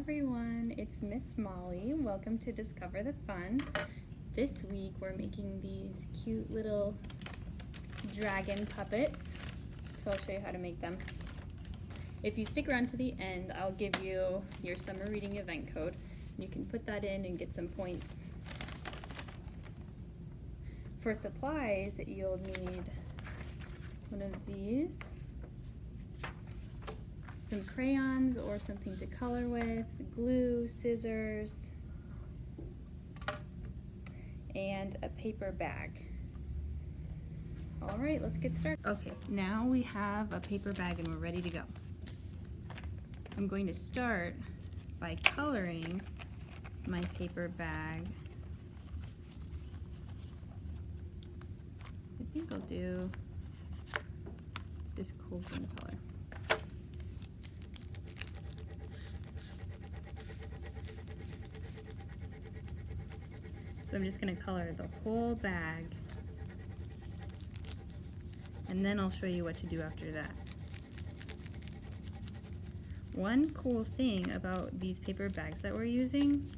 everyone, it's Miss Molly. Welcome to Discover the Fun. This week we're making these cute little dragon puppets, so I'll show you how to make them. If you stick around to the end, I'll give you your summer reading event code. You can put that in and get some points. For supplies, you'll need one of these, some crayons or something to color with, glue, scissors, and a paper bag. All right, let's get started. Okay, now we have a paper bag and we're ready to go. I'm going to start by coloring my paper bag. I think I'll do this cool green color. So I'm just going to color the whole bag, and then I'll show you what to do after that. One cool thing about these paper bags that we're using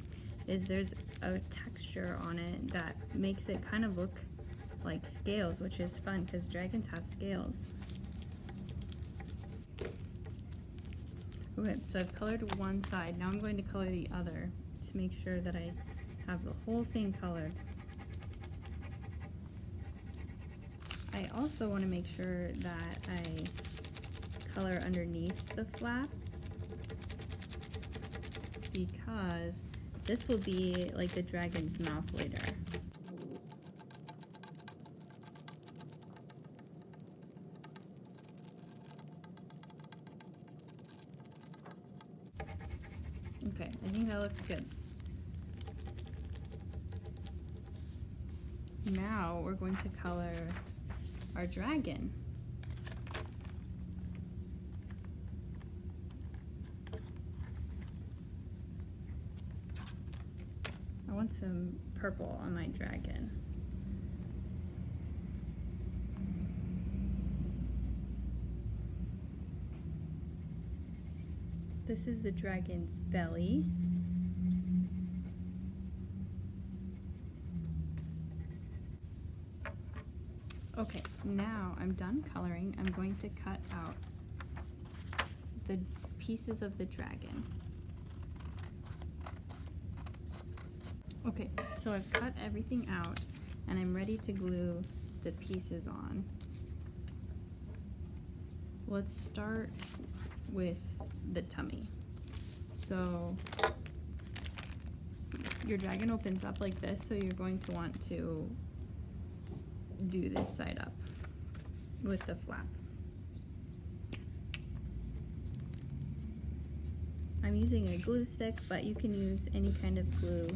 is there's a texture on it that makes it kind of look like scales, which is fun because dragons have scales. Okay, so I've colored one side. Now I'm going to color the other to make sure that I have the whole thing colored. I also want to make sure that I color underneath the flap, because this will be like the dragon's mouth later. Okay, I think that looks good. Now we're going to color our dragon. I want some purple on my dragon. This is the dragon's belly. Okay, now I'm done coloring. I'm going to cut out the pieces of the dragon. Okay, so I've cut everything out and I'm ready to glue the pieces on. Let's start with the tummy. So your dragon opens up like this, so you're going to want to do this side up with the flap. I'm using a glue stick, but you can use any kind of glue.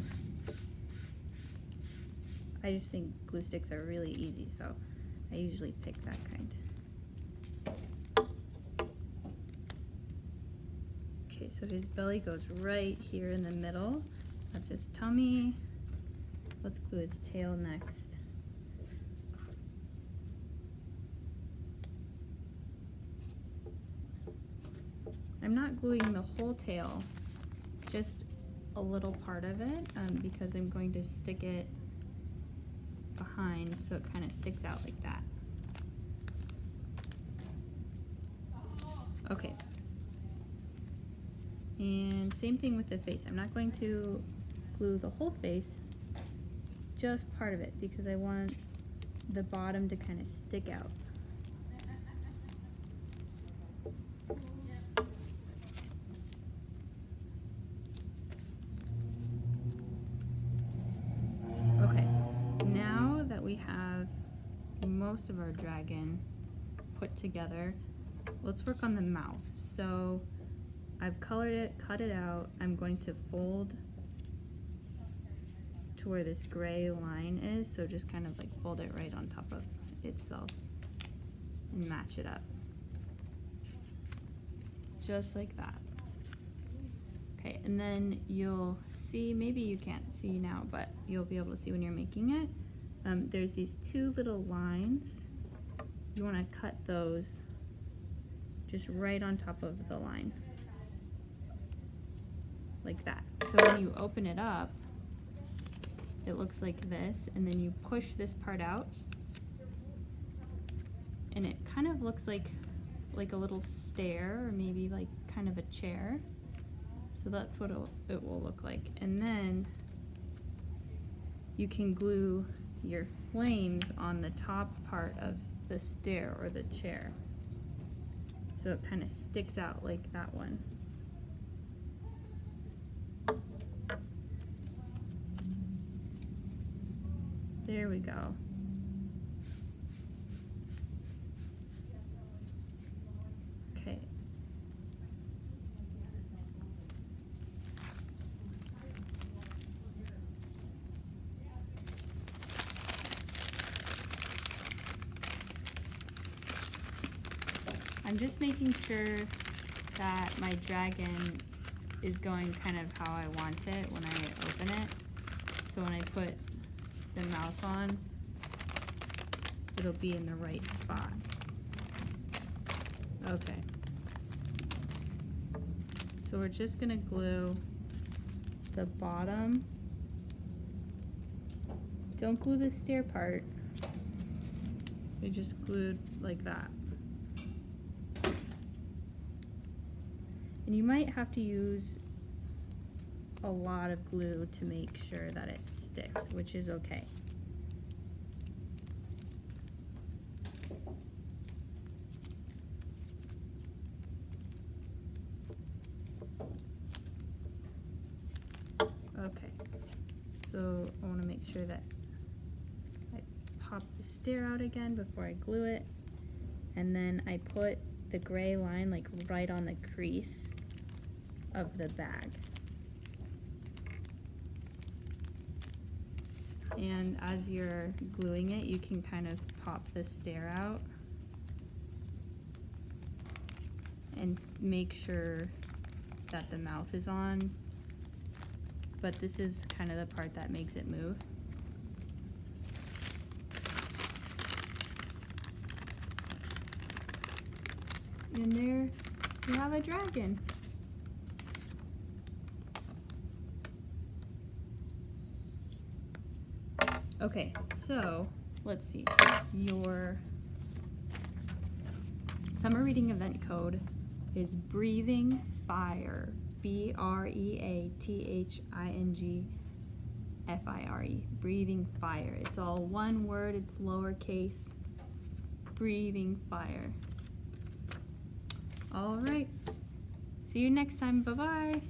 I just think glue sticks are really easy, so I usually pick that kind. Okay, so his belly goes right here in the middle. That's his tummy. Let's glue his tail next. I'm not gluing the whole tail, just a little part of it, because I'm going to stick it behind so it kind of sticks out like that. Okay. And same thing with the face. I'm not going to glue the whole face, just part of it, because I want the bottom to kind of stick out. Okay, now that we have most of our dragon put together, let's work on the mouth. So I've colored it, cut it out. I'm going to fold to where this gray line is, so just kind of like fold it right on top of itself and match it up. Just like that. Okay, and then you'll see, maybe you can't see now, but you'll be able to see when you're making it. There's these two little lines. You want to cut those just right on top of the line. like that. So when you open it up, it looks like this, and then you push this part out, and it kind of looks like a little stair, or maybe like kind of a chair. So that's what it will look like. And then you can glue your flames on the top part of the stair or the chair. So it kind of sticks out like that one. There we go. Okay. I'm just making sure that my dragon is going kind of how I want it when I open it. So when I put the mouth on, it'll be in the right spot. Okay. So we're just gonna glue the bottom. Don't glue the stair part. We just glued like that. And you might have to use a lot of glue to make sure that it sticks, which is okay. Okay, so I want to make sure that I pop the stair out again before I glue it, and then I put the gray line like right on the crease of the bag. And as you're gluing it, you can kind of pop the stair out and make sure that the mouth is on. But this is kind of the part that makes it move. And there you have a dragon. Okay, so let's see. Your summer reading event code is breathing fire. BREATHINGFIRE. Breathing fire. It's all one word, it's lowercase. Breathing fire. All right. See you next time. Bye-bye.